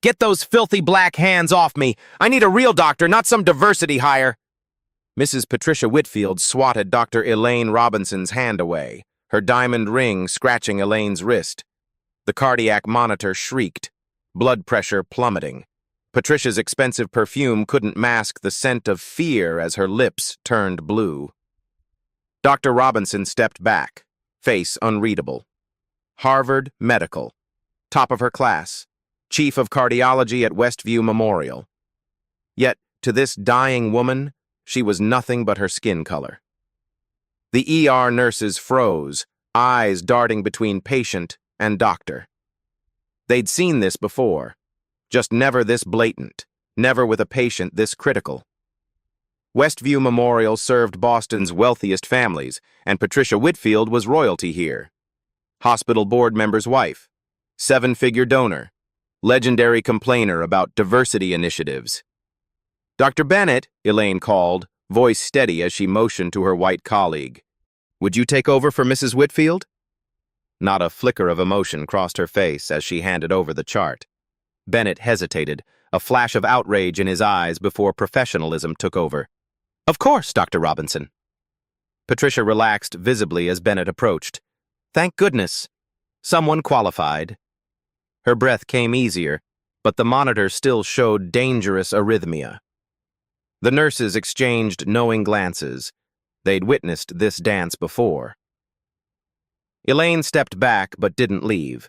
Get those filthy black hands off me. I need a real doctor, not some diversity hire. Mrs. Patricia Whitfield swatted Dr. Elaine Robinson's hand away, her diamond ring scratching Elaine's wrist. The cardiac monitor shrieked, blood pressure plummeting. Patricia's expensive perfume couldn't mask the scent of fear as her lips turned blue. Dr. Robinson stepped back, face unreadable. Harvard Medical, top of her class, chief of cardiology at Westview Memorial. Yet, to this dying woman, she was nothing but her skin color. The ER nurses froze, eyes darting between patient and doctor. They'd seen this before, just never this blatant, never with a patient this critical. Westview Memorial served Boston's wealthiest families, and Patricia Whitfield was royalty here. Hospital board member's wife, seven-figure donor, legendary complainer about diversity initiatives. Dr. Bennett, Elaine called, voice steady as she motioned to her white colleague. Would you take over for Mrs. Whitfield? Not a flicker of emotion crossed her face as she handed over the chart. Bennett hesitated, a flash of outrage in his eyes before professionalism took over. Of course, Dr. Robinson. Patricia relaxed visibly as Bennett approached. Thank goodness. Someone qualified. Her breath came easier, but the monitor still showed dangerous arrhythmia. The nurses exchanged knowing glances. They'd witnessed this dance before. Elaine stepped back but didn't leave.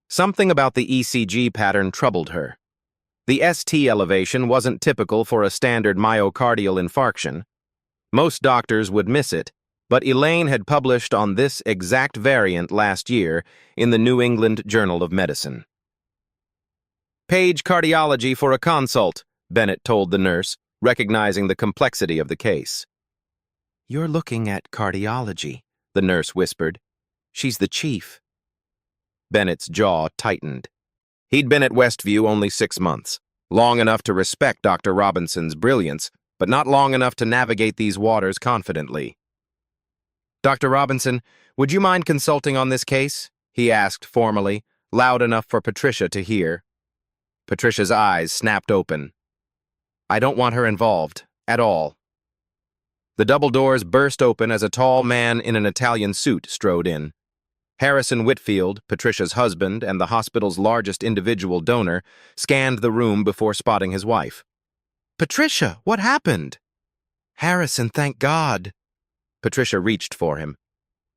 Something about the ECG pattern troubled her. The ST elevation wasn't typical for a standard myocardial infarction. Most doctors would miss it, but Elaine had published on this exact variant last year in the New England Journal of Medicine. Page cardiology for a consult, Bennett told the nurse, recognizing the complexity of the case. You're looking at cardiology, the nurse whispered. She's the chief. Bennett's jaw tightened. He'd been at Westview only 6 months, long enough to respect Dr. Robinson's brilliance, but not long enough to navigate these waters confidently. Dr. Robinson, would you mind consulting on this case? He asked formally, loud enough for Patricia to hear. Patricia's eyes snapped open. I don't want her involved, at all. The double doors burst open as a tall man in an Italian suit strode in. Harrison Whitfield, Patricia's husband and the hospital's largest individual donor, scanned the room before spotting his wife. Patricia, what happened? Harrison, thank God. Patricia reached for him.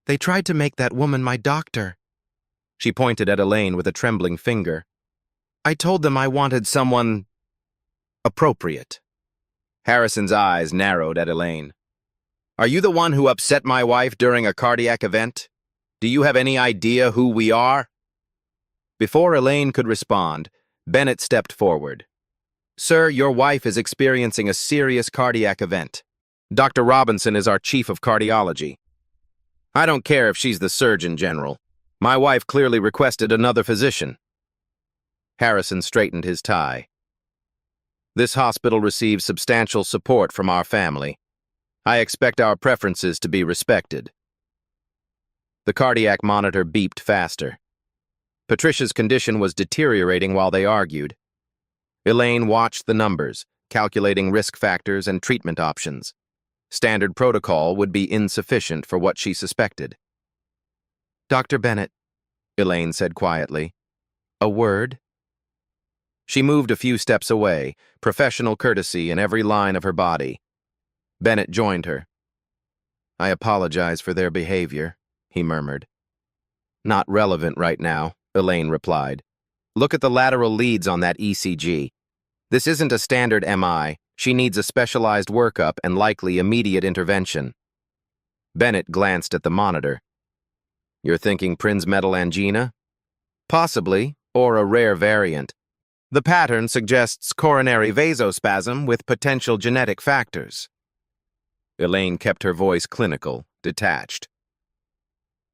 They tried to make that woman my doctor. She pointed at Elaine with a trembling finger. I told them I wanted someone appropriate. Harrison's eyes narrowed at Elaine. Are you the one who upset my wife during a cardiac event? Do you have any idea who we are? Before Elaine could respond, Bennett stepped forward. Sir, your wife is experiencing a serious cardiac event. Dr. Robinson is our chief of cardiology. I don't care if she's the Surgeon General. My wife clearly requested another physician. Harrison straightened his tie. This hospital receives substantial support from our family. I expect our preferences to be respected. The cardiac monitor beeped faster. Patricia's condition was deteriorating while they argued. Elaine watched the numbers, calculating risk factors and treatment options. Standard protocol would be insufficient for what she suspected. Dr. Bennett, Elaine said quietly. A word? She moved a few steps away, professional courtesy in every line of her body. Bennett joined her. I apologize for their behavior, he murmured. Not relevant right now, Elaine replied. Look at the lateral leads on that ECG. This isn't a standard MI. She needs a specialized workup and likely immediate intervention. Bennett glanced at the monitor. You're thinking Prinzmetal angina? Possibly, or a rare variant. The pattern suggests coronary vasospasm with potential genetic factors. Elaine kept her voice clinical, detached.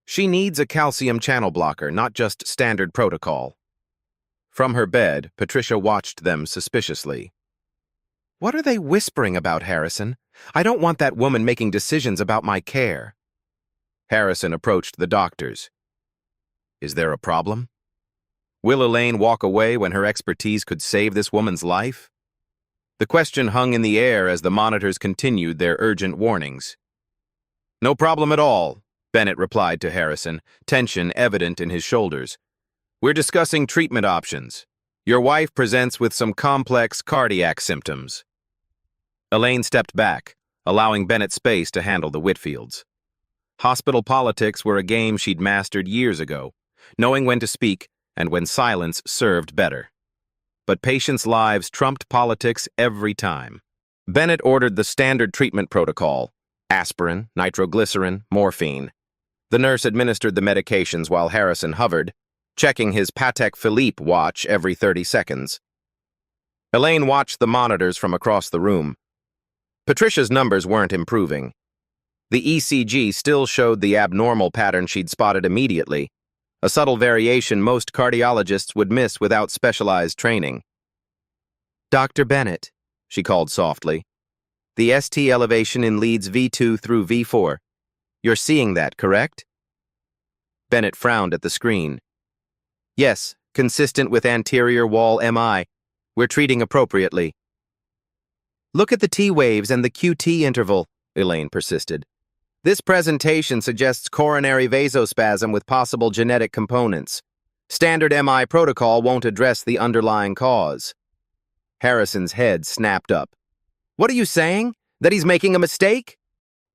She needs a calcium channel blocker, not just standard protocol. From her bed, Patricia watched them suspiciously. What are they whispering about, Harrison? I don't want that woman making decisions about my care. Harrison approached the doctors. Is there a problem? Will Elaine walk away when her expertise could save this woman's life? The question hung in the air as the monitors continued their urgent warnings. "No problem at all," Bennett replied to Harrison, tension evident in his shoulders. "We're discussing treatment options. Your wife presents with some complex cardiac symptoms." Elaine stepped back, allowing Bennett space to handle the Whitfields. Hospital politics were a game she'd mastered years ago, knowing when to speak and when silence served better. But patients' lives trumped politics every time. Bennett ordered the standard treatment protocol: aspirin, nitroglycerin, morphine. The nurse administered the medications while Harrison hovered, checking his Patek Philippe watch every 30 seconds. Elaine watched the monitors from across the room. Patricia's numbers weren't improving. The ECG still showed the abnormal pattern she'd spotted immediately, a subtle variation most cardiologists would miss without specialized training. "Dr. Bennett," she called softly. "The ST elevation in leads V2 through V4. You're seeing that, correct?" Bennett frowned at the screen. "Yes, consistent with anterior wall MI. We're treating appropriately." "Look at the T waves and the QT interval," Elaine persisted. "This presentation suggests coronary vasospasm with possible genetic components. Standard MI protocol won't address the underlying cause." Harrison's head snapped up. "What are you saying? That he's making a mistake?"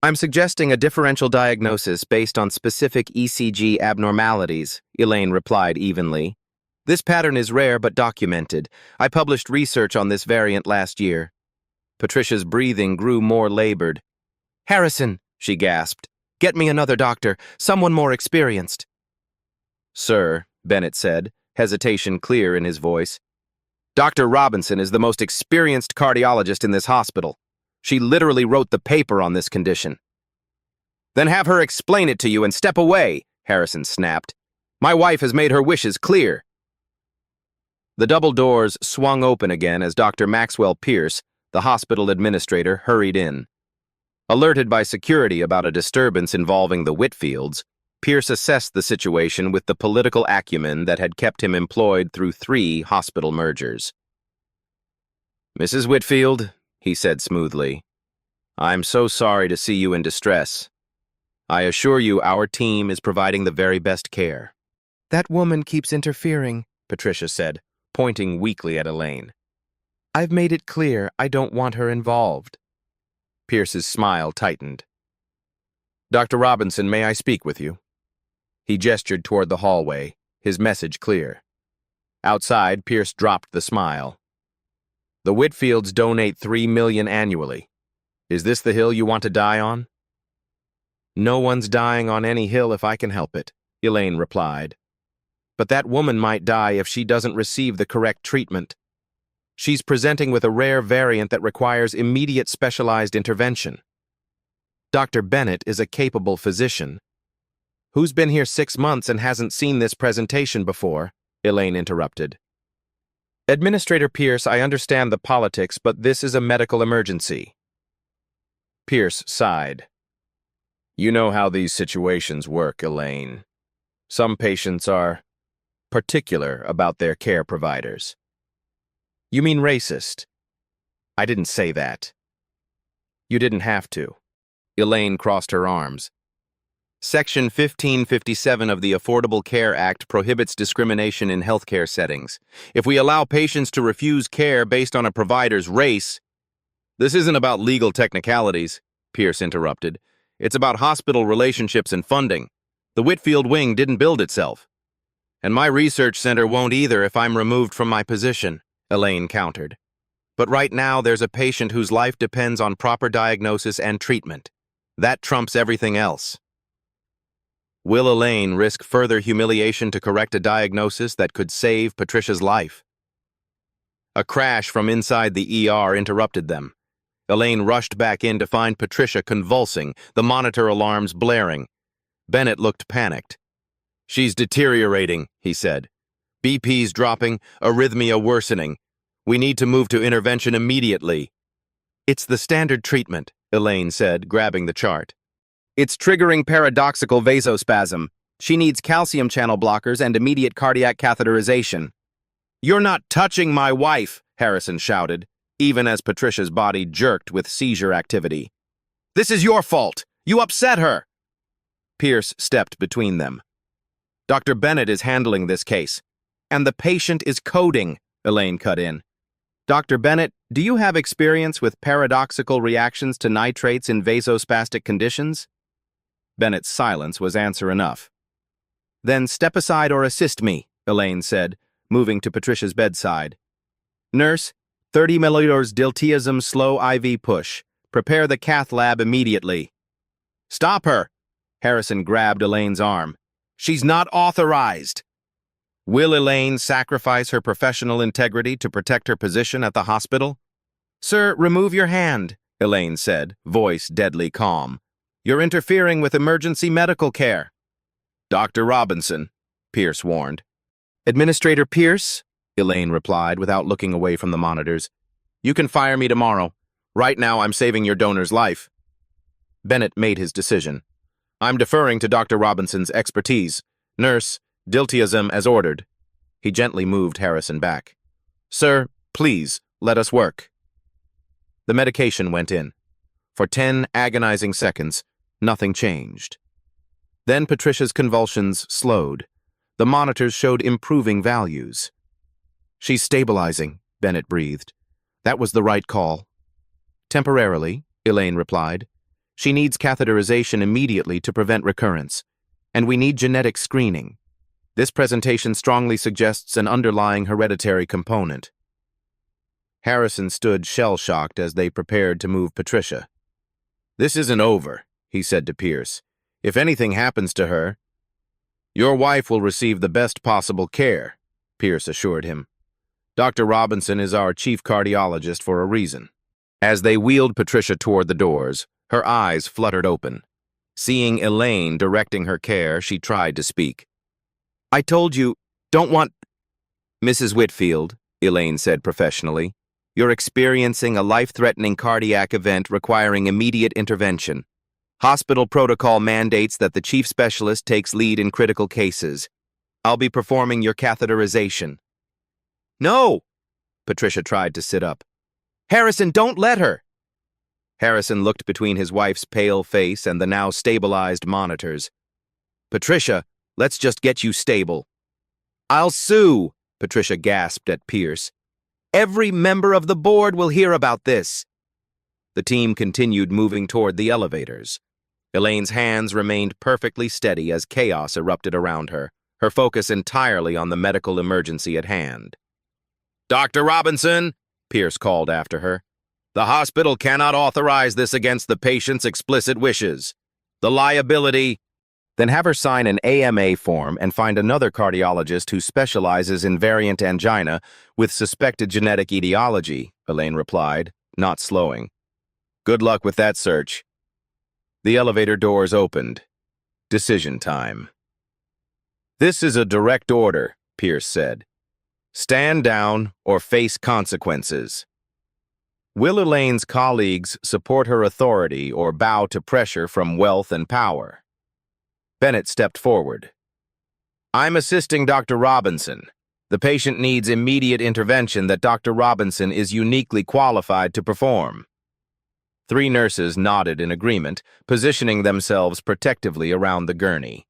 "I'm suggesting a differential diagnosis based on specific ECG abnormalities," Elaine replied evenly. "This pattern is rare but documented. I published research on this variant last year." Patricia's breathing grew more labored. "Harrison," she gasped, "get me another doctor, someone more experienced." "Sir," Bennett said, hesitation clear in his voice, "Dr. Robinson is the most experienced cardiologist in this hospital. She literally wrote the paper on this condition." "Then have her explain it to you and step away," Harrison snapped. "My wife has made her wishes clear." The double doors swung open again as Dr. Maxwell Pierce, the hospital administrator, hurried in. Alerted by security about a disturbance involving the Whitfields, Pierce assessed the situation with the political acumen that had kept him employed through 3 hospital mergers. "Mrs. Whitfield," he said smoothly, "I'm so sorry to see you in distress. I assure you our team is providing the very best care." "That woman keeps interfering," Patricia said, pointing weakly at Elaine. "I've made it clear I don't want her involved." Pierce's smile tightened. "Dr. Robinson, may I speak with you?" He gestured toward the hallway, his message clear. Outside, Pierce dropped the smile. "The Whitfields donate $3 million annually. Is this the hill you want to die on?" "No one's dying on any hill if I can help it," Elaine replied. "But that woman might die if she doesn't receive the correct treatment. She's presenting with a rare variant that requires immediate specialized intervention. Dr. Bennett is a capable physician." "Who's been here 6 months and hasn't seen this presentation before?" Elaine interrupted. "Administrator Pierce, I understand the politics, but this is a medical emergency." Pierce sighed. "You know how these situations work, Elaine. Some patients are particular about their care providers." "You mean racist?" "I didn't say that." "You didn't have to." Elaine crossed her arms. Section 1557 of the Affordable Care Act prohibits discrimination in healthcare settings. If we allow patients to refuse care based on a provider's race— "This isn't about legal technicalities," Pierce interrupted. "It's about hospital relationships and funding. The Whitfield wing didn't build itself. And my research center won't either if I'm removed from my position," Elaine countered. "But right now there's a patient whose life depends on proper diagnosis and treatment. That trumps everything else." Will Elaine risk further humiliation to correct a diagnosis that could save Patricia's life? A crash from inside the ER interrupted them. Elaine rushed back in to find Patricia convulsing, the monitor alarms blaring. Bennett looked panicked. "She's deteriorating," he said. "BP's dropping, arrhythmia worsening. We need to move to intervention immediately." "It's the standard treatment," Elaine said, grabbing the chart. "It's triggering paradoxical vasospasm. She needs calcium channel blockers and immediate cardiac catheterization. You're not touching my wife, Harrison shouted, even as Patricia's body jerked with seizure activity. This is your fault. You upset her. Pierce stepped between them. Dr. Bennett is handling this case, and the patient is coding, Elaine cut in. Dr. Bennett, do you have experience with paradoxical reactions to nitrates in vasospastic conditions? Bennett's silence was answer enough. Then step aside or assist me, Elaine said, moving to Patricia's bedside. Nurse, 30 milliliters diltiazem slow IV push. Prepare the cath lab immediately. Stop her! Harrison grabbed Elaine's arm. She's not authorized. Will Elaine sacrifice her professional integrity to protect her position at the hospital? Sir, remove your hand, Elaine said, voice deadly calm. You're interfering with emergency medical care. Dr. Robinson, Pierce warned. Administrator Pierce, Elaine replied without looking away from the monitors. You can fire me tomorrow. Right now I'm saving your donor's life. Bennett made his decision. I'm deferring to Dr. Robinson's expertise. Nurse, diltiazem as ordered. He gently moved Harrison back. Sir, please, let us work. The medication went in. For 10 agonizing seconds, nothing changed. Then Patricia's convulsions slowed. The monitors showed improving values. She's stabilizing, Bennett breathed. That was the right call. Temporarily, Elaine replied. She needs catheterization immediately to prevent recurrence. And we need genetic screening. This presentation strongly suggests an underlying hereditary component. Harrison stood shell-shocked as they prepared to move Patricia. This isn't over, he said to Pierce. If anything happens to her, your wife will receive the best possible care, Pierce assured him. Dr. Robinson is our chief cardiologist for a reason. As they wheeled Patricia toward the doors, her eyes fluttered open. Seeing Elaine directing her care, she tried to speak. I told you, don't want... Mrs. Whitfield, Elaine said professionally, you're experiencing a life-threatening cardiac event requiring immediate intervention. Hospital protocol mandates that the chief specialist takes lead in critical cases. I'll be performing your catheterization. No! Patricia tried to sit up. Harrison, don't let her! Harrison looked between his wife's pale face and the now stabilized monitors. Patricia, let's just get you stable. I'll sue, Patricia gasped at Pierce. Every member of the board will hear about this. The team continued moving toward the elevators. Elaine's hands remained perfectly steady as chaos erupted around her, her focus entirely on the medical emergency at hand. Dr. Robinson, Pierce called after her. The hospital cannot authorize this against the patient's explicit wishes. The liability... Then have her sign an AMA form and find another cardiologist who specializes in variant angina with suspected genetic etiology, Elaine replied, not slowing. Good luck with that search. The elevator doors opened. Decision time. This is a direct order, Pierce said. Stand down or face consequences. Will Elaine's colleagues support her authority or bow to pressure from wealth and power? Bennett stepped forward. I'm assisting Dr. Robinson. The patient needs immediate intervention that Dr. Robinson is uniquely qualified to perform. 3 nurses nodded in agreement, positioning themselves protectively around the gurney.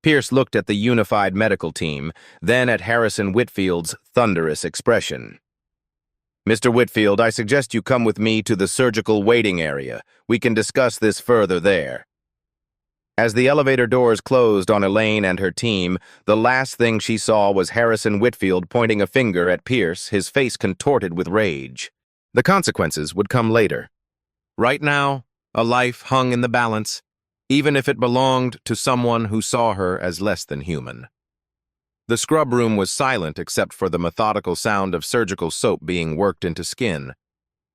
Pierce looked at the unified medical team, then at Harrison Whitfield's thunderous expression. Mr. Whitfield, I suggest you come with me to the surgical waiting area. We can discuss this further there. As the elevator doors closed on Elaine and her team, the last thing she saw was Harrison Whitfield pointing a finger at Pierce, his face contorted with rage. The consequences would come later. Right now, a life hung in the balance, even if it belonged to someone who saw her as less than human. The scrub room was silent except for the methodical sound of surgical soap being worked into skin.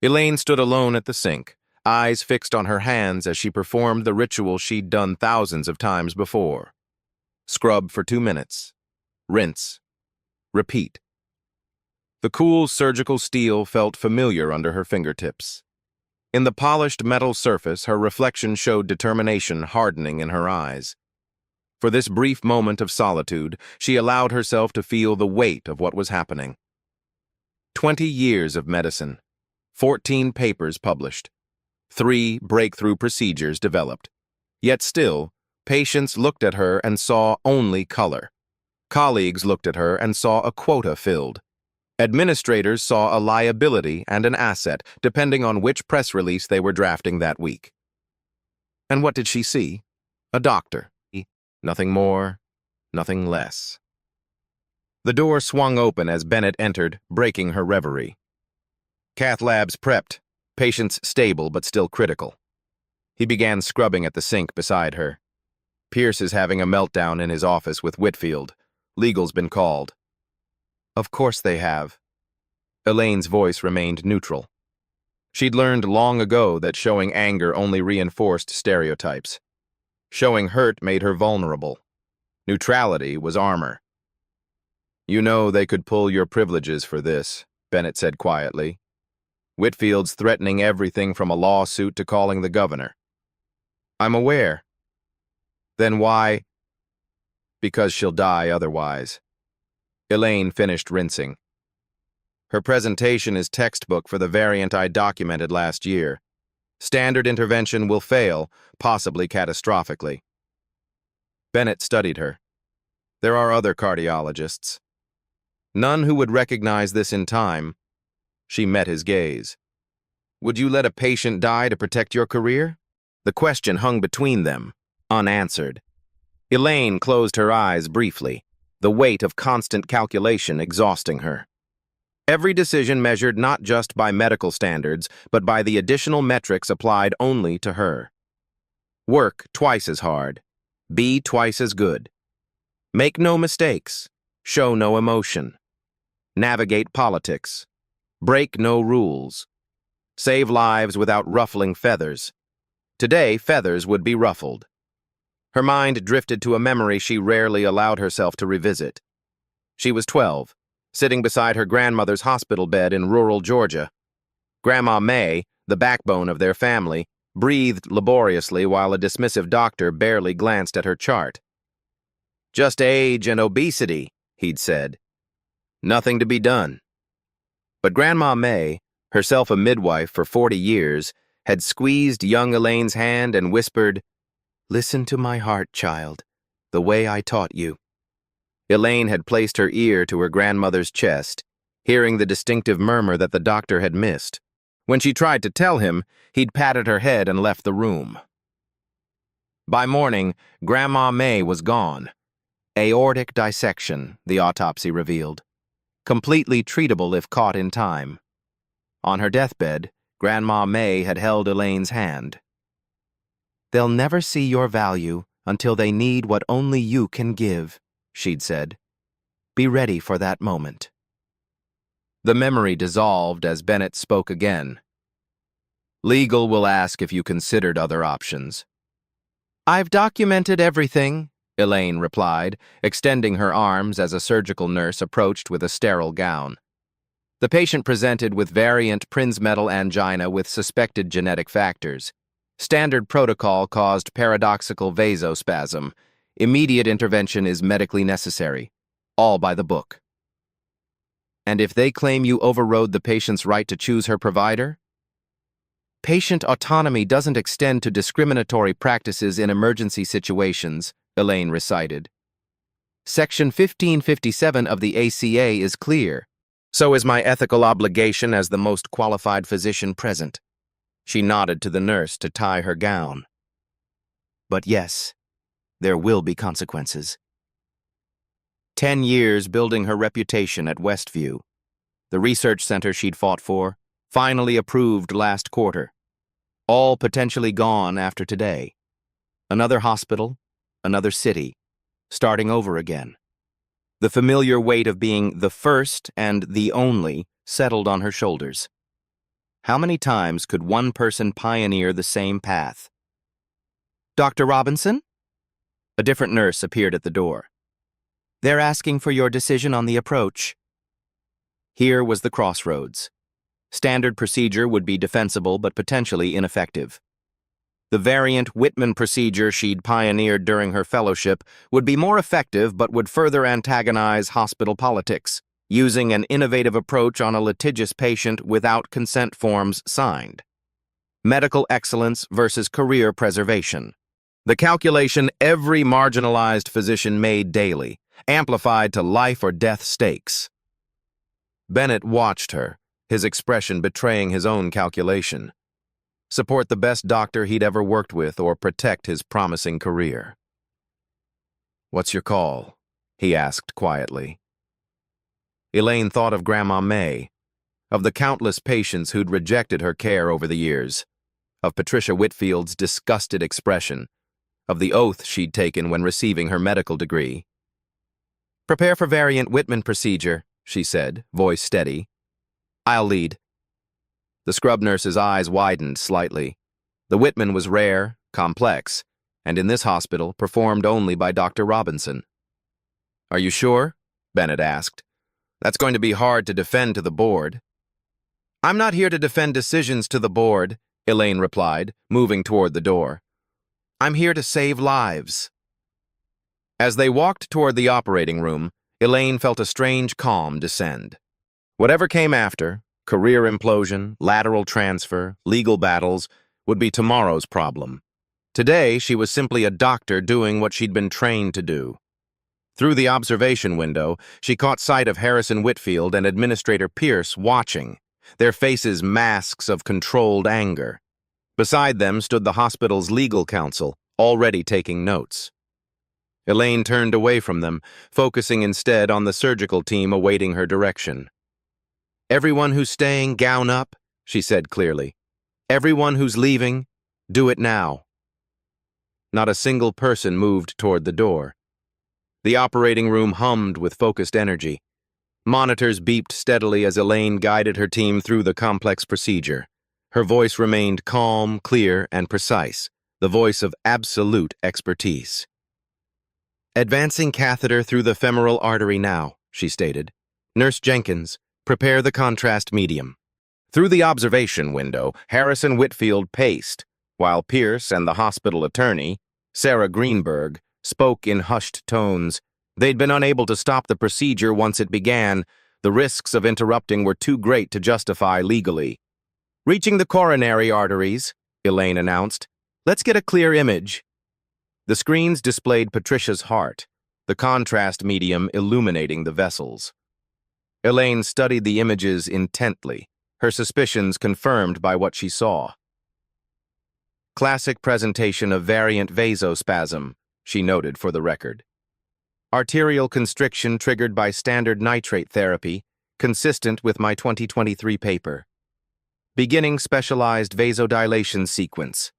Elaine stood alone at the sink, eyes fixed on her hands as she performed the ritual she'd done thousands of times before. Scrub for 2 minutes. Rinse. Repeat. The cool surgical steel felt familiar under her fingertips. In the polished metal surface, her reflection showed determination hardening in her eyes. For this brief moment of solitude, she allowed herself to feel the weight of what was happening. 20 years of medicine, 14 papers published, 3 breakthrough procedures developed. Yet still, patients looked at her and saw only color. Colleagues looked at her and saw a quota filled. Administrators saw a liability and an asset, depending on which press release they were drafting that week. And what did she see? A doctor. Nothing more, nothing less. The door swung open as Bennett entered, breaking her reverie. Cath labs prepped, patients stable but still critical. He began scrubbing at the sink beside her. Pierce is having a meltdown in his office with Whitfield. Legal's been called. Of course they have. Elaine's voice remained neutral. She'd learned long ago that showing anger only reinforced stereotypes. Showing hurt made her vulnerable. Neutrality was armor. You know they could pull your privileges for this, Bennett said quietly. Whitfield's threatening everything from a lawsuit to calling the governor. I'm aware. Then why? Because she'll die otherwise. Elaine finished rinsing. Her presentation is textbook for the variant I documented last year. Standard intervention will fail, possibly catastrophically. Bennett studied her. There are other cardiologists. None who would recognize this in time. She met his gaze. Would you let a patient die to protect your career? The question hung between them, unanswered. Elaine closed her eyes briefly, the weight of constant calculation exhausting her. Every decision measured not just by medical standards, but by the additional metrics applied only to her. Work twice as hard. Be twice as good. Make no mistakes. Show no emotion. Navigate politics. Break no rules. Save lives without ruffling feathers. Today, feathers would be ruffled. Her mind drifted to a memory she rarely allowed herself to revisit. She was 12. Sitting beside her grandmother's hospital bed in rural Georgia. Grandma May, the backbone of their family, breathed laboriously while a dismissive doctor barely glanced at her chart. Just age and obesity, he'd said. Nothing to be done. But Grandma May, herself a midwife for 40 years, had squeezed young Elaine's hand and whispered, "Listen to my heart, child, the way I taught you." Elaine had placed her ear to her grandmother's chest, hearing the distinctive murmur that the doctor had missed. When she tried to tell him, he'd patted her head and left the room. By morning, Grandma May was gone. Aortic dissection, the autopsy revealed. Completely treatable if caught in time. On her deathbed, Grandma May had held Elaine's hand. "They'll never see your value until they need what only you can give," she'd said. "Be ready for that moment." The memory dissolved as Bennett spoke again. "Legal will ask if you considered other options." "I've documented everything," Elaine replied, extending her arms as a surgical nurse approached with a sterile gown. The patient presented with variant Prinzmetal angina with suspected genetic factors. Standard protocol caused paradoxical vasospasm. Immediate intervention is medically necessary. All by the book. And if they claim you overrode the patient's right to choose her provider? Patient autonomy doesn't extend to discriminatory practices in emergency situations, Elaine recited. Section 1557 of the ACA is clear. So is my ethical obligation as the most qualified physician present. She nodded to the nurse to tie her gown. But yes, there will be consequences. 10 years building her reputation at Westview. The research center she'd fought for, finally approved last quarter. All potentially gone after today. Another hospital, another city, starting over again. The familiar weight of being the first and the only settled on her shoulders. How many times could one person pioneer the same path? "Dr. Robinson?" A different nurse appeared at the door. "They're asking for your decision on the approach." Here was the crossroads. Standard procedure would be defensible but potentially ineffective. The variant Whitman procedure she'd pioneered during her fellowship would be more effective but would further antagonize hospital politics, using an innovative approach on a litigious patient without consent forms signed. Medical excellence versus career preservation. The calculation every marginalized physician made daily, amplified to life or death stakes. Bennett watched her, his expression betraying his own calculation. Support the best doctor he'd ever worked with or protect his promising career. "What's your call?" he asked quietly. Elaine thought of Grandma May, of the countless patients who'd rejected her care over the years, of Patricia Whitfield's disgusted expression, of the oath she'd taken when receiving her medical degree. "Prepare for variant Whitman procedure," she said, voice steady. "I'll lead." The scrub nurse's eyes widened slightly. The Whitman was rare, complex, and in this hospital performed only by Dr. Robinson. "Are you sure?" Bennett asked. "That's going to be hard to defend to the board." "I'm not here to defend decisions to the board," Elaine replied, moving toward the door. "I'm here to save lives." As they walked toward the operating room, Elaine felt a strange calm descend. Whatever came after, career implosion, lateral transfer, legal battles, would be tomorrow's problem. Today, she was simply a doctor doing what she'd been trained to do. Through the observation window, she caught sight of Harrison Whitfield and Administrator Pierce watching, their faces masks of controlled anger. Beside them stood the hospital's legal counsel, already taking notes. Elaine turned away from them, focusing instead on the surgical team awaiting her direction. "Everyone who's staying, gown up," she said clearly. "Everyone who's leaving, do it now." Not a single person moved toward the door. The operating room hummed with focused energy. Monitors beeped steadily as Elaine guided her team through the complex procedure. Her voice remained calm, clear, and precise, the voice of absolute expertise. "Advancing catheter through the femoral artery now," she stated. "Nurse Jenkins, prepare the contrast medium." Through the observation window, Harrison Whitfield paced, while Pierce and the hospital attorney, Sarah Greenberg, spoke in hushed tones. They'd been unable to stop the procedure once it began. The risks of interrupting were too great to justify legally. "Reaching the coronary arteries," Elaine announced. "Let's get a clear image." The screens displayed Patricia's heart, the contrast medium illuminating the vessels. Elaine studied the images intently, her suspicions confirmed by what she saw. "Classic presentation of variant vasospasm," she noted for the record. "Arterial constriction triggered by standard nitrate therapy, consistent with my 2023 paper. Beginning specialized vasodilation sequence."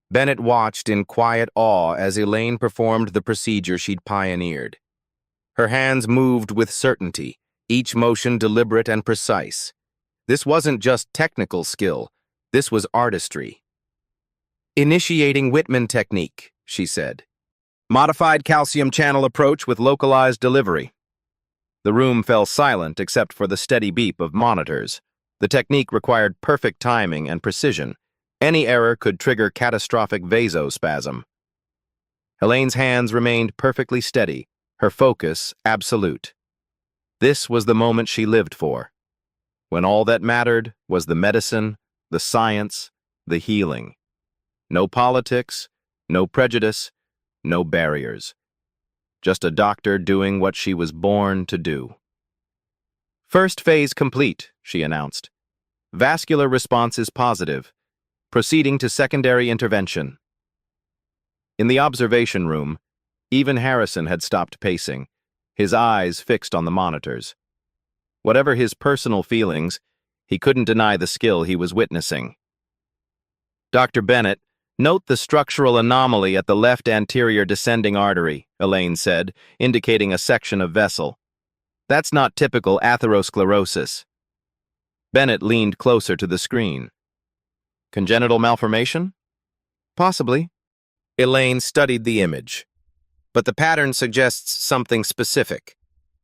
Bennett watched in quiet awe as Elaine performed the procedure she'd pioneered. Her hands moved with certainty, each motion deliberate and precise. This wasn't just technical skill, this was artistry. "Initiating Whitman technique," she said. "Modified calcium channel approach with localized delivery." The room fell silent except for the steady beep of monitors. The technique required perfect timing and precision. Any error could trigger catastrophic vasospasm. Elaine's hands remained perfectly steady, her focus absolute. This was the moment she lived for, when all that mattered was the medicine, the science, the healing. No politics, no prejudice, no barriers. Just a doctor doing what she was born to do. "First phase complete," she announced. "Vascular response is positive. Proceeding to secondary intervention." In the observation room, even Harrison had stopped pacing, his eyes fixed on the monitors. Whatever his personal feelings, he couldn't deny the skill he was witnessing. "Dr. Bennett, note the structural anomaly at the left anterior descending artery," Elaine said, indicating a section of vessel. "That's not typical atherosclerosis." Bennett leaned closer to the screen. "Congenital malformation?" "Possibly." Elaine studied the image. "But the pattern suggests something specific.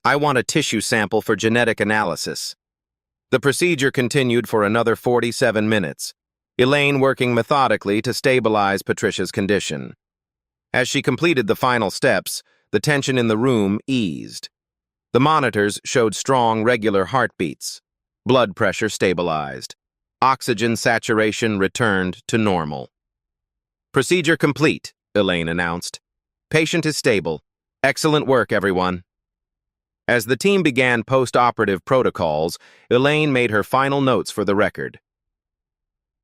I want a tissue sample for genetic analysis." The procedure continued for another 47 minutes. Elaine working methodically to stabilize Patricia's condition. As she completed the final steps, the tension in the room eased. The monitors showed strong, regular heartbeats. Blood pressure stabilized. Oxygen saturation returned to normal. "Procedure complete," Elaine announced. "Patient is stable. Excellent work, everyone." As the team began post-operative protocols, Elaine made her final notes for the record.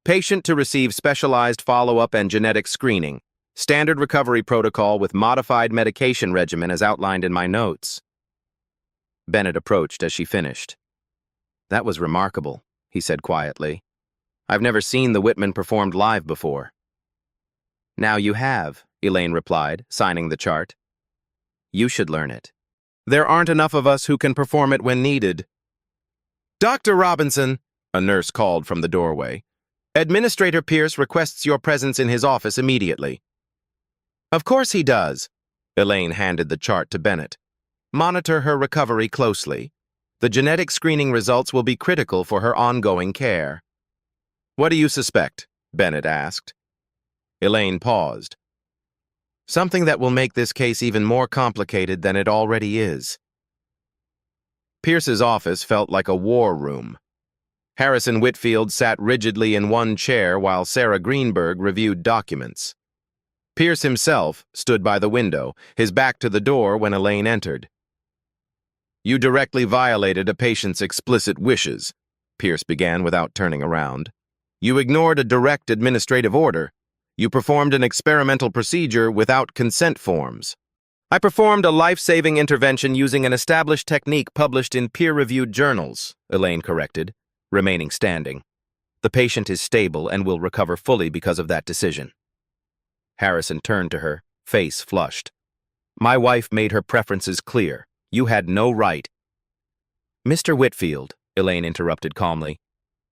Patient to receive specialized follow-up and genetic screening. Standard recovery protocol with modified medication regimen as outlined in my notes. Bennett approached as she finished. "That was remarkable," he said quietly. "I've never seen the Whitman performed live before." "Now you have," Elaine replied, signing the chart. "You should learn it. There aren't enough of us who can perform it when needed." "Dr. Robinson," a nurse called from the doorway. "Administrator Pierce requests your presence in his office immediately." "Of course he does." Elaine handed the chart to Bennett. "Monitor her recovery closely. The genetic screening results will be critical for her ongoing care." "What do you suspect?" Bennett asked. Elaine paused. "Something that will make this case even more complicated than it already is." Pierce's office felt like a war room. Harrison Whitfield sat rigidly in one chair while Sarah Greenberg reviewed documents. Pierce himself stood by the window, his back to the door when Elaine entered. "You directly violated a patient's explicit wishes," Pierce began without turning around. "You ignored a direct administrative order. You performed an experimental procedure without consent forms." "I performed a life-saving intervention using an established technique published in peer-reviewed journals," Elaine corrected, remaining standing. "The patient is stable and will recover fully because of that decision." Harrison turned to her, face flushed. "My wife made her preferences clear. You had no right." "Mr. Whitfield," Elaine interrupted calmly,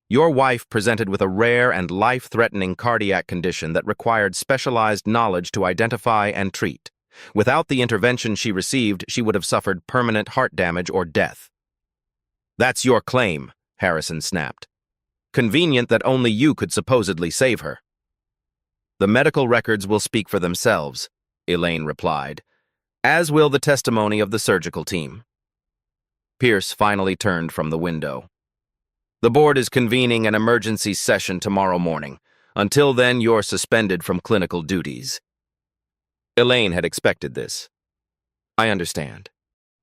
"your wife presented with a rare and life-threatening cardiac condition that required specialized knowledge to identify and treat. Without the intervention she received, she would have suffered permanent heart damage or death." "That's your claim," Harrison snapped. "Convenient that only you could supposedly save her." "The medical records will speak for themselves," Elaine replied, "as will the testimony of the surgical team." Pierce finally turned from the window. "The board is convening an emergency session tomorrow morning. Until then, you're suspended from clinical duties." Elaine had expected this. "I understand.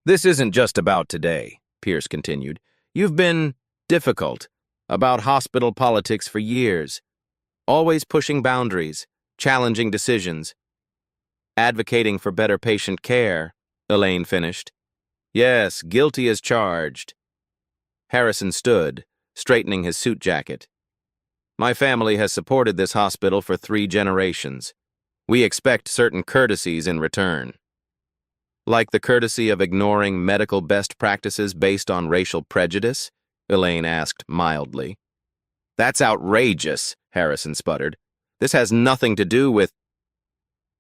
This isn't just about today," Pierce continued. "You've been difficult about hospital politics for years, always pushing boundaries, challenging decisions, advocating for better patient care," Elaine finished. "Yes, guilty as charged." Harrison stood, straightening his suit jacket. "My family has supported this hospital for 3 generations. We expect certain courtesies in return." "Like the courtesy of ignoring medical best practices based on racial prejudice?" Elaine asked mildly. "That's outrageous," Harrison sputtered. "This has nothing to do with—"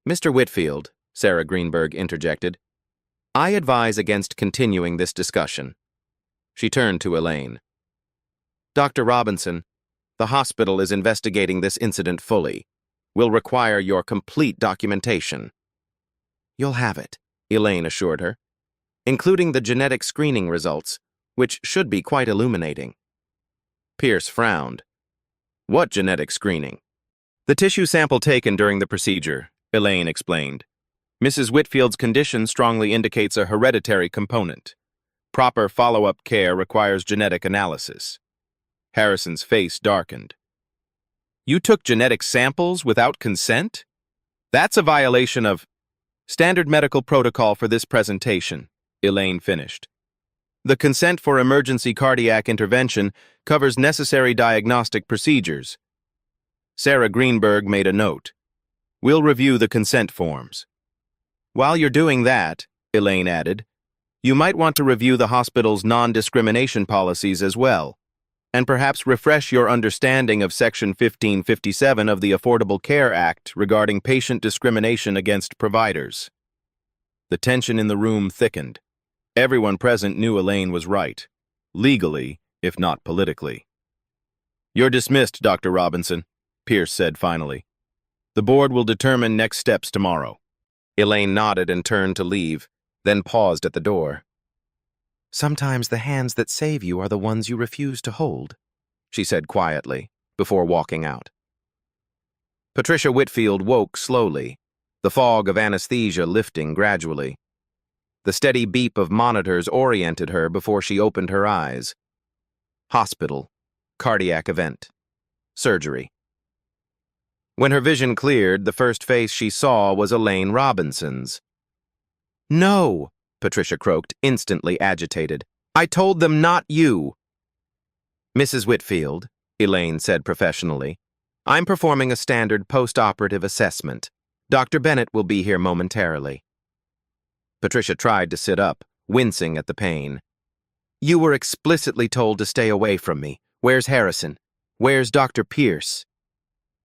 "Mr. Whitfield," Sarah Greenberg interjected, "I advise against continuing this discussion." She turned to Elaine. "Dr. Robinson, the hospital is investigating this incident fully. We'll require your complete documentation." "You'll have it," Elaine assured her, "including the genetic screening results, which should be quite illuminating." Pierce frowned. "What genetic screening?" "The tissue sample taken during the procedure," Elaine explained. "Mrs. Whitfield's condition strongly indicates a hereditary component. Proper follow-up care requires genetic analysis." Harrison's face darkened. "You took genetic samples without consent? That's a violation of—" "Standard medical protocol for this presentation," Elaine finished. "The consent for emergency cardiac intervention covers necessary diagnostic procedures." Sarah Greenberg made a note. "We'll review the consent forms." "While you're doing that," Elaine added, "you might want to review the hospital's non-discrimination policies as well, and perhaps refresh your understanding of Section 1557 of the Affordable Care Act regarding patient discrimination against providers." The tension in the room thickened. Everyone present knew Elaine was right, legally, if not politically. "You're dismissed, Dr. Robinson," Pierce said finally. The board will determine next steps tomorrow. Elaine nodded and turned to leave, then paused at the door. Sometimes the hands that save you are the ones you refuse to hold, she said quietly, before walking out. Patricia Whitfield woke slowly, the fog of anesthesia lifting gradually. The steady beep of monitors oriented her before she opened her eyes. Hospital, cardiac event, surgery. When her vision cleared, the first face she saw was Elaine Robinson's. "No," Patricia croaked, instantly agitated. "I told them not you." "Mrs. Whitfield," Elaine said professionally, "I'm performing a standard post-operative assessment. Dr. Bennett will be here momentarily." Patricia tried to sit up, wincing at the pain. "You were explicitly told to stay away from me. Where's Harrison? Where's Dr. Pierce?"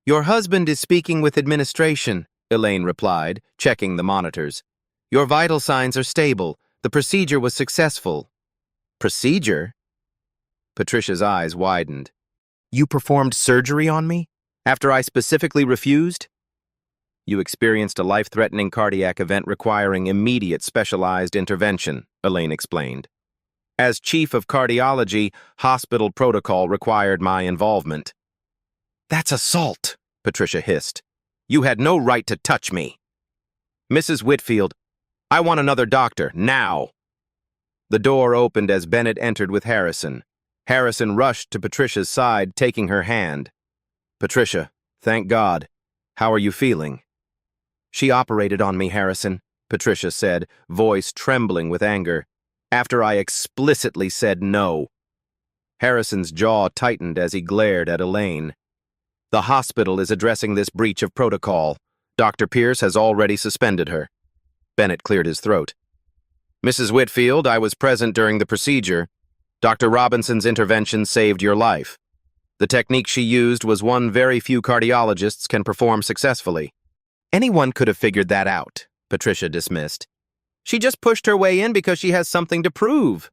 "Your husband is speaking with administration," Elaine replied, checking the monitors. "Your vital signs are stable. The procedure was successful." "Procedure?" Patricia's eyes widened. "You performed surgery on me? After I specifically refused?" "You experienced a life-threatening cardiac event requiring immediate specialized intervention," Elaine explained. "As chief of cardiology, hospital protocol required my involvement." "That's assault," Patricia hissed. "You had no right to touch me." "Mrs. Whitfield, I want another doctor, now." The door opened as Bennett entered with Harrison. Harrison rushed to Patricia's side, taking her hand. "Patricia, thank God. How are you feeling?" "She operated on me, Harrison," Patricia said, voice trembling with anger, "after I explicitly said no." Harrison's jaw tightened as he glared at Elaine. "The hospital is addressing this breach of protocol. Dr. Pierce has already suspended her." Bennett cleared his throat. "Mrs. Whitfield, I was present during the procedure. Dr. Robinson's intervention saved your life. The technique she used was one very few cardiologists can perform successfully." "Anyone could have figured that out," Patricia dismissed. "She just pushed her way in because she has something to prove."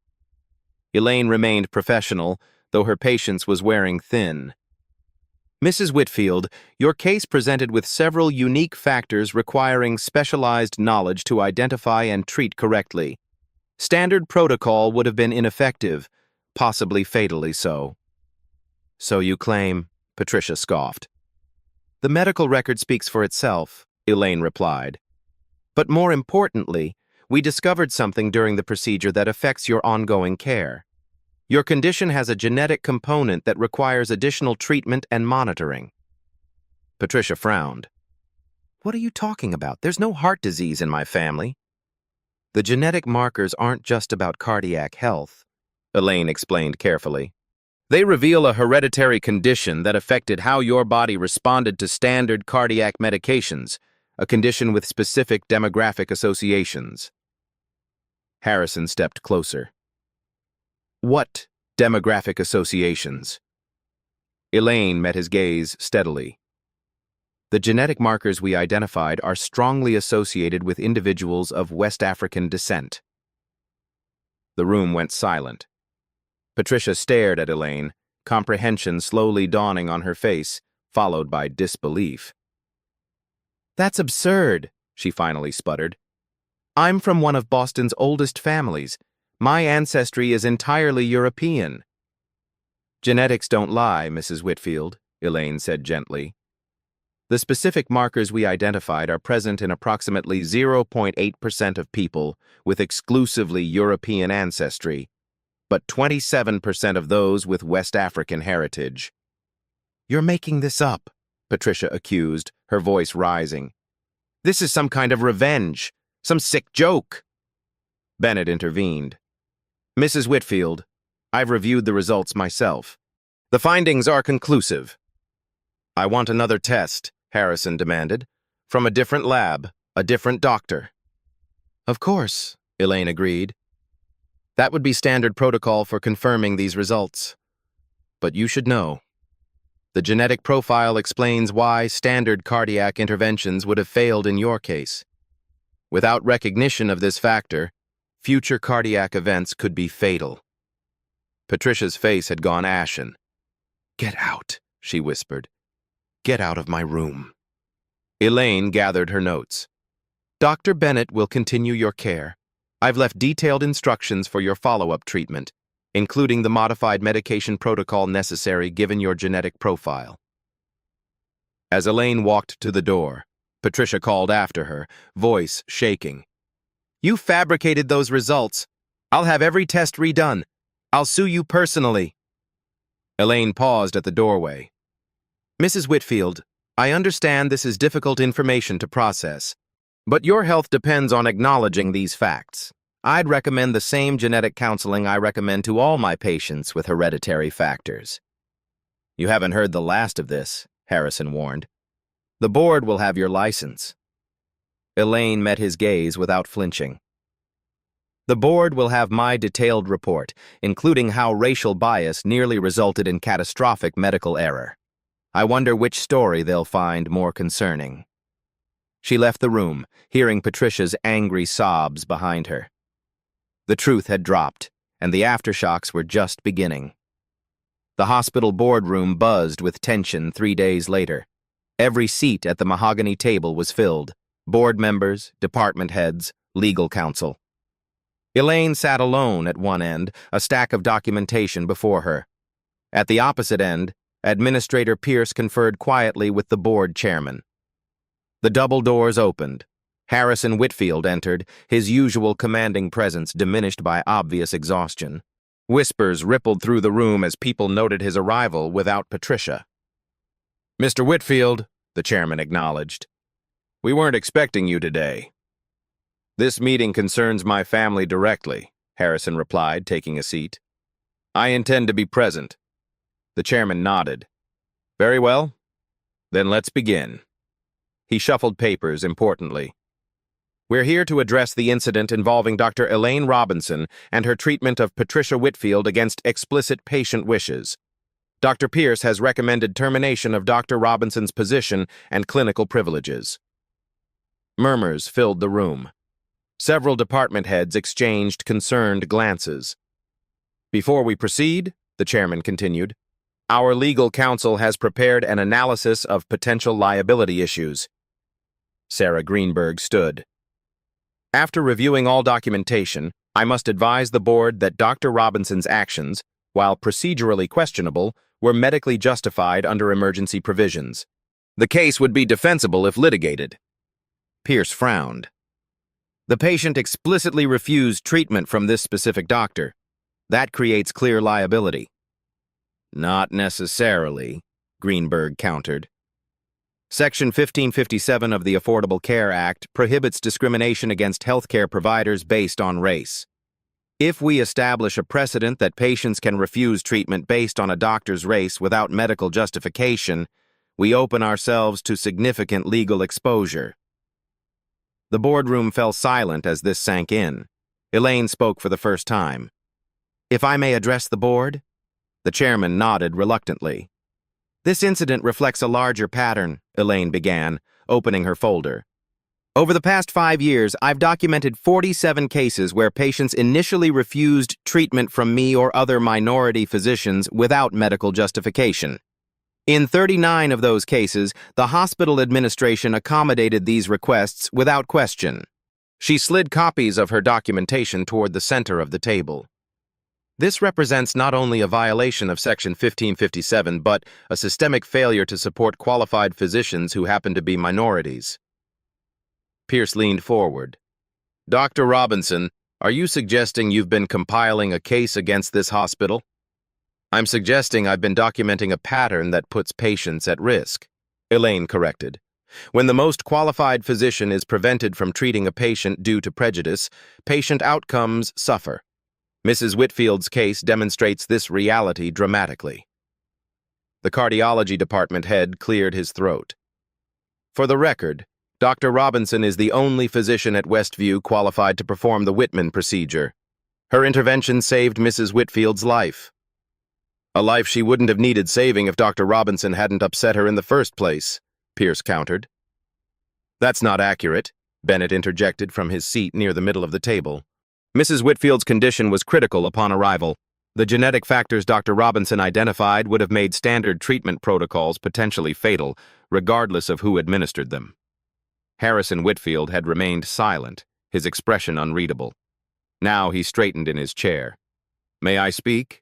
Elaine remained professional, though her patience was wearing thin. "Mrs. Whitfield, your case presented with several unique factors requiring specialized knowledge to identify and treat correctly. Standard protocol would have been ineffective, possibly fatally so." "So you claim," Patricia scoffed. "The medical record speaks for itself," Elaine replied. "But more importantly, we discovered something during the procedure that affects your ongoing care. Your condition has a genetic component that requires additional treatment and monitoring." Patricia frowned. "What are you talking about? There's no heart disease in my family." "The genetic markers aren't just about cardiac health," Elaine explained carefully. "They reveal a hereditary condition that affected how your body responded to standard cardiac medications, a condition with specific demographic associations." Harrison stepped closer. "What demographic associations?" Elaine met his gaze steadily. "The genetic markers we identified are strongly associated with individuals of West African descent." The room went silent. Patricia stared at Elaine, comprehension slowly dawning on her face, followed by disbelief. "That's absurd," she finally sputtered. "I'm from one of Boston's oldest families. My ancestry is entirely European." "Genetics don't lie, Mrs. Whitfield," Elaine said gently. "The specific markers we identified are present in approximately 0.8% of people with exclusively European ancestry, but 27% of those with West African heritage." "You're making this up," Patricia accused, her voice rising. "This is some kind of revenge, some sick joke." Bennett intervened. "Mrs. Whitfield, I've reviewed the results myself. The findings are conclusive." "I want another test," Harrison demanded. "From a different lab, a different doctor." "Of course," Elaine agreed. "That would be standard protocol for confirming these results. But you should know. The genetic profile explains why standard cardiac interventions would have failed in your case. Without recognition of this factor, future cardiac events could be fatal." Patricia's face had gone ashen. "Get out," she whispered. Get out of my room. Elaine gathered her notes. Dr. Bennett will continue your care. I've left detailed instructions for your follow-up treatment, including the modified medication protocol necessary given your genetic profile. As Elaine walked to the door, Patricia called after her, voice shaking. You fabricated those results. I'll have every test redone. I'll sue you personally. Elaine paused at the doorway. Mrs. Whitfield, I understand this is difficult information to process, but your health depends on acknowledging these facts. I'd recommend the same genetic counseling I recommend to all my patients with hereditary factors. You haven't heard the last of this, Harrison warned. The board will have your license. Elaine met his gaze without flinching. The board will have my detailed report, including how racial bias nearly resulted in catastrophic medical error. I wonder which story they'll find more concerning. She left the room, hearing Patricia's angry sobs behind her. The truth had dropped, and the aftershocks were just beginning. The hospital boardroom buzzed with tension 3 days later. Every seat at the mahogany table was filled. Board members, department heads, legal counsel. Elaine sat alone at one end, a stack of documentation before her. At the opposite end, Administrator Pierce conferred quietly with the board chairman. The double doors opened. Harrison Whitfield entered, his usual commanding presence diminished by obvious exhaustion. Whispers rippled through the room as people noted his arrival without Patricia. Mr. Whitfield, the chairman acknowledged. We weren't expecting you today. This meeting concerns my family directly, Harrison replied, taking a seat. I intend to be present. The chairman nodded. Very well. Then let's begin. He shuffled papers importantly. We're here to address the incident involving Dr. Elaine Robinson and her treatment of Patricia Whitfield against explicit patient wishes. Dr. Pierce has recommended termination of Dr. Robinson's position and clinical privileges. Murmurs filled the room. Several department heads exchanged concerned glances. Before we proceed, the chairman continued, our legal counsel has prepared an analysis of potential liability issues. Sarah Greenberg stood. After reviewing all documentation, I must advise the board that Dr. Robinson's actions, while procedurally questionable, were medically justified under emergency provisions. The case would be defensible if litigated. Pierce frowned. The patient explicitly refused treatment from this specific doctor. That creates clear liability. Not necessarily, Greenberg countered. Section 1557 of the Affordable Care Act prohibits discrimination against healthcare providers based on race. If we establish a precedent that patients can refuse treatment based on a doctor's race without medical justification, we open ourselves to significant legal exposure. The boardroom fell silent as this sank in. Elaine spoke for the first time. If I may address the board? The chairman nodded reluctantly. This incident reflects a larger pattern, Elaine began, opening her folder. Over the past 5 years, I've documented 47 cases where patients initially refused treatment from me or other minority physicians without medical justification. In 39 of those cases, the hospital administration accommodated these requests without question. She slid copies of her documentation toward the center of the table. This represents not only a violation of Section 1557, but a systemic failure to support qualified physicians who happen to be minorities. Pierce leaned forward. Dr. Robinson, are you suggesting you've been compiling a case against this hospital? I'm suggesting I've been documenting a pattern that puts patients at risk, Elaine corrected. When the most qualified physician is prevented from treating a patient due to prejudice, patient outcomes suffer. Mrs. Whitfield's case demonstrates this reality dramatically. The cardiology department head cleared his throat. For the record, Dr. Robinson is the only physician at Westview qualified to perform the Whitman procedure. Her intervention saved Mrs. Whitfield's life. A life she wouldn't have needed saving if Dr. Robinson hadn't upset her in the first place, Pierce countered. That's not accurate, Bennett interjected from his seat near the middle of the table. Mrs. Whitfield's condition was critical upon arrival. The genetic factors Dr. Robinson identified would have made standard treatment protocols potentially fatal, regardless of who administered them. Harrison Whitfield had remained silent, his expression unreadable. Now he straightened in his chair. "May I speak?"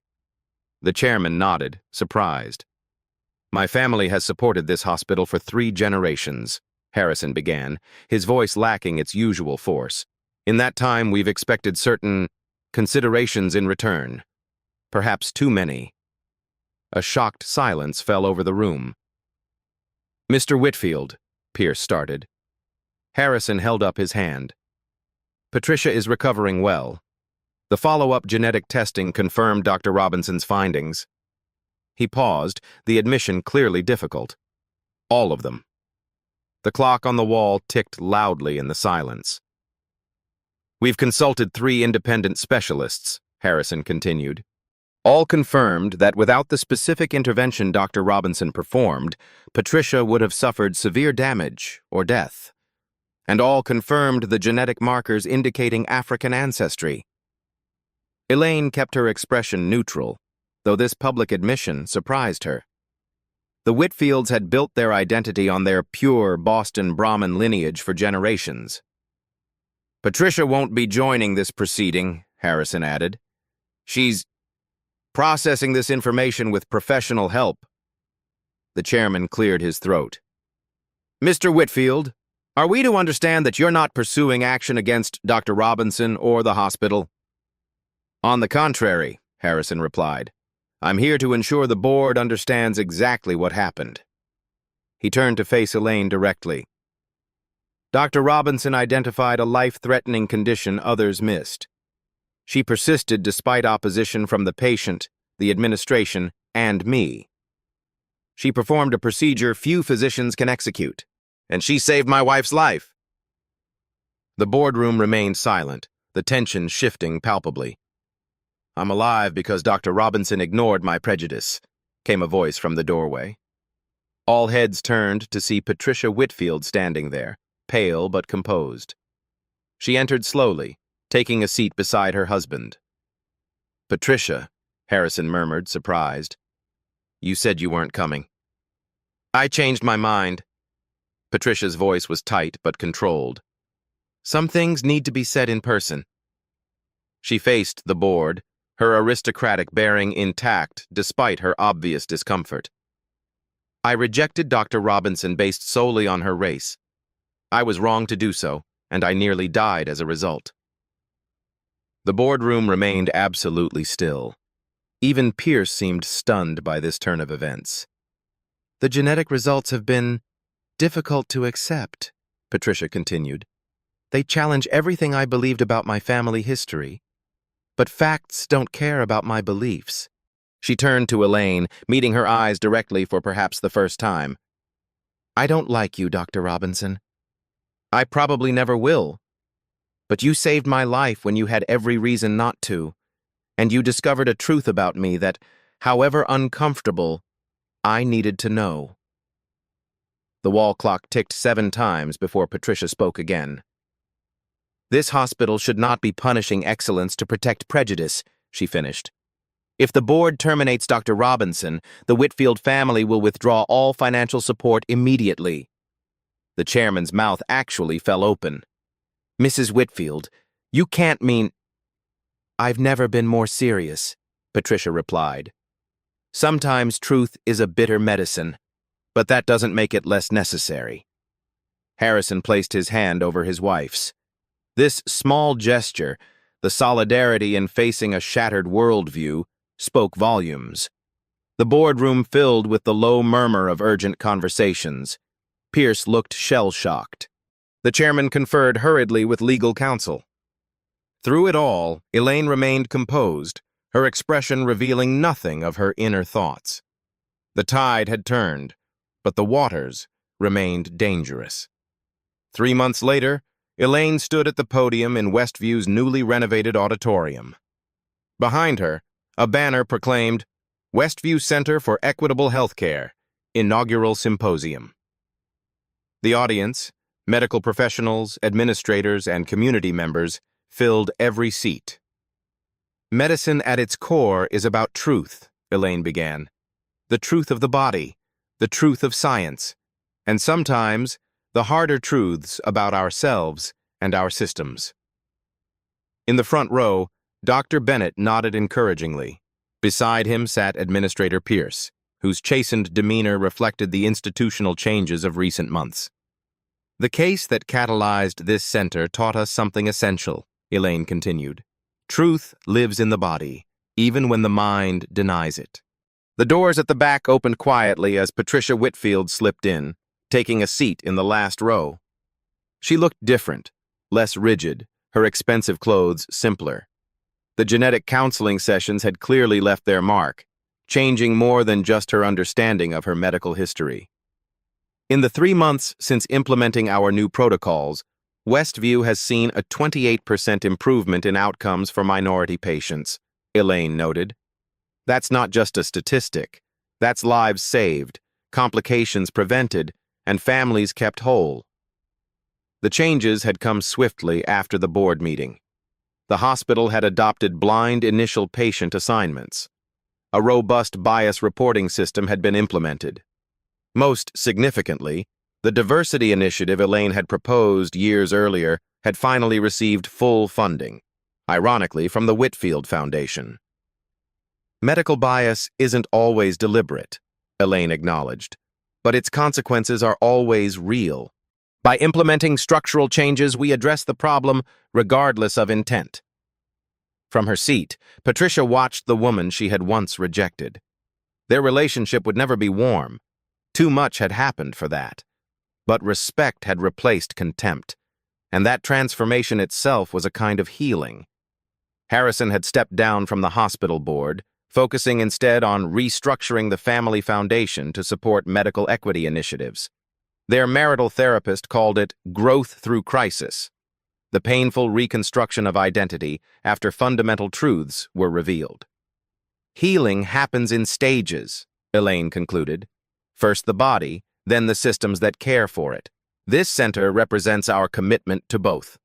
The chairman nodded, surprised. "My family has supported this hospital for 3 generations," Harrison began, his voice lacking its usual force. "In that time, we've expected certain considerations in return. Perhaps too many." A shocked silence fell over the room. "Mr. Whitfield," Pierce started. Harrison held up his hand. "Patricia is recovering well. The follow-up genetic testing confirmed Dr. Robinson's findings." He paused, the admission clearly difficult. "All of them." The clock on the wall ticked loudly in the silence. "We've consulted 3 independent specialists," Harrison continued. "All confirmed that without the specific intervention Dr. Robinson performed, Patricia would have suffered severe damage or death. And all confirmed the genetic markers indicating African ancestry." Elaine kept her expression neutral, though this public admission surprised her. The Whitfields had built their identity on their pure Boston Brahmin lineage for generations. "Patricia won't be joining this proceeding," Harrison added. "She's processing this information with professional help." The chairman cleared his throat. "Mr. Whitfield, are we to understand that you're not pursuing action against Dr. Robinson or the hospital?" "On the contrary," Harrison replied. "I'm here to ensure the board understands exactly what happened." He turned to face Elaine directly. "Dr. Robinson identified a life-threatening condition others missed. She persisted despite opposition from the patient, the administration, and me. She performed a procedure few physicians can execute, and she saved my wife's life." The boardroom remained silent, the tension shifting palpably. "I'm alive because Dr. Robinson ignored my prejudice," came a voice from the doorway. All heads turned to see Patricia Whitfield standing there, pale but composed. She entered slowly, taking a seat beside her husband. "Patricia," Harrison murmured, surprised. "You said you weren't coming." "I changed my mind." Patricia's voice was tight but controlled. "Some things need to be said in person." She faced the board, her aristocratic bearing intact despite her obvious discomfort. "I rejected Dr. Robinson based solely on her race. I was wrong to do so, and I nearly died as a result." The boardroom remained absolutely still. Even Pierce seemed stunned by this turn of events. "The genetic results have been difficult to accept," Patricia continued. "They challenge everything I believed about my family history. But facts don't care about my beliefs." She turned to Elaine, meeting her eyes directly for perhaps the first time. "I don't like you, Dr. Robinson. I probably never will. But you saved my life when you had every reason not to, and you discovered a truth about me that, however uncomfortable, I needed to know." The wall clock ticked 7 times before Patricia spoke again. "This hospital should not be punishing excellence to protect prejudice," she finished. "If the board terminates Dr. Robinson, the Whitfield family will withdraw all financial support immediately." The chairman's mouth actually fell open. "Mrs. Whitfield, you can't mean—" "I've never been more serious," Patricia replied. "Sometimes truth is a bitter medicine, but that doesn't make it less necessary." Harrison placed his hand over his wife's. This small gesture, the solidarity in facing a shattered worldview, spoke volumes. The boardroom filled with the low murmur of urgent conversations. Pierce looked shell-shocked. The chairman conferred hurriedly with legal counsel. Through it all, Elaine remained composed, her expression revealing nothing of her inner thoughts. The tide had turned, but the waters remained dangerous. 3 months later, Elaine stood at the podium in Westview's newly renovated auditorium. Behind her, a banner proclaimed, "Westview Center for Equitable Healthcare, Inaugural Symposium." The audience, medical professionals, administrators, and community members, filled every seat. "Medicine at its core is about truth," Elaine began. "The truth of the body, the truth of science. and sometimes the harder truths about ourselves and our systems. In the front row, Dr. Bennett nodded encouragingly. Beside him sat Administrator Pierce, whose chastened demeanor reflected the institutional changes of recent months. The case that catalyzed this center taught us something essential, Elaine continued. Truth lives in the body, even when the mind denies it. The doors at the back opened quietly as Patricia Whitfield slipped in, taking a seat in the last row. She looked different, less rigid, her expensive clothes simpler. The genetic counseling sessions had clearly left their mark, changing more than just her understanding of her medical history. In the 3 months since implementing our new protocols, Westview has seen a 28% improvement in outcomes for minority patients, Elaine noted. That's not just a statistic. That's lives saved, complications prevented, and families kept whole. The changes had come swiftly after the board meeting. The hospital had adopted blind initial patient assignments. A robust bias reporting system had been implemented. Most significantly, the diversity initiative Elaine had proposed years earlier had finally received full funding, ironically from the Whitfield Foundation. Medical bias isn't always deliberate, Elaine acknowledged, but its consequences are always real. By implementing structural changes, we address the problem regardless of intent. From her seat, Patricia watched the woman she had once rejected. Their relationship would never be warm. Too much had happened for that. But respect had replaced contempt, and that transformation itself was a kind of healing. Harrison had stepped down from the hospital board, focusing instead on restructuring the family foundation to support medical equity initiatives. Their marital therapist called it growth through crisis, the painful reconstruction of identity after fundamental truths were revealed. Healing happens in stages, Elaine concluded. First the body, then the systems that care for it. This center represents our commitment to both.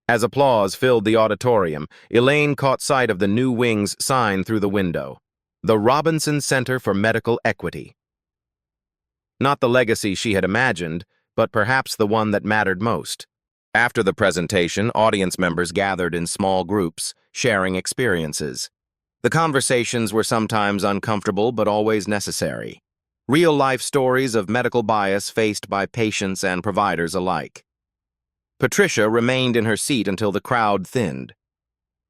As applause filled the auditorium, Elaine caught sight of the new wing's sign through the window. The Robinson Center for Medical Equity. Not the legacy she had imagined, but perhaps the one that mattered most. After the presentation, audience members gathered in small groups, sharing experiences. The conversations were sometimes uncomfortable but always necessary. Real-life stories of medical bias faced by patients and providers alike. Patricia remained in her seat until the crowd thinned.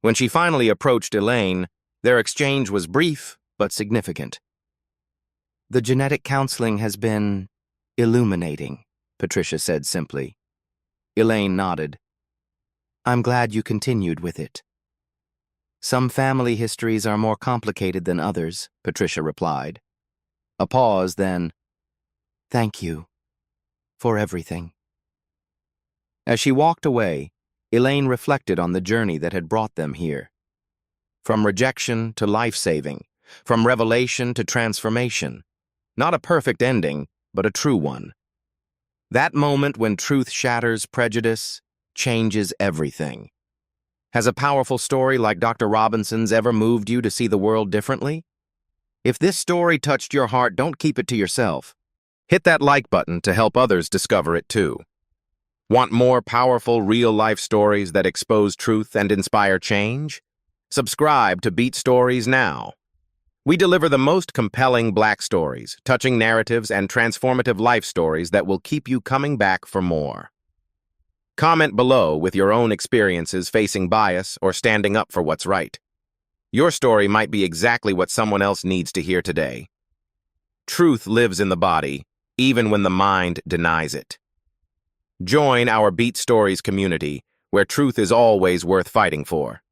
When she finally approached Elaine, their exchange was brief but significant. "The genetic counseling has been illuminating," Patricia said simply. Elaine nodded. "I'm glad you continued with it." "Some family histories are more complicated than others," Patricia replied. A pause, then, "Thank you for everything." As she walked away, Elaine reflected on the journey that had brought them here. From rejection to life-saving, from revelation to transformation. Not a perfect ending, but a true one. That moment when truth shatters prejudice changes everything. Has a powerful story like Dr. Robinson's ever moved you to see the world differently? If this story touched your heart, don't keep it to yourself. Hit that like button to help others discover it too. Want more powerful real-life stories that expose truth and inspire change? Subscribe to Beat Stories now. We deliver the most compelling Black stories, touching narratives, and transformative life stories that will keep you coming back for more. Comment below with your own experiences facing bias or standing up for what's right. Your story might be exactly what someone else needs to hear today. Truth lives in the body, even when the mind denies it. Join our Beat Stories community, where truth is always worth fighting for.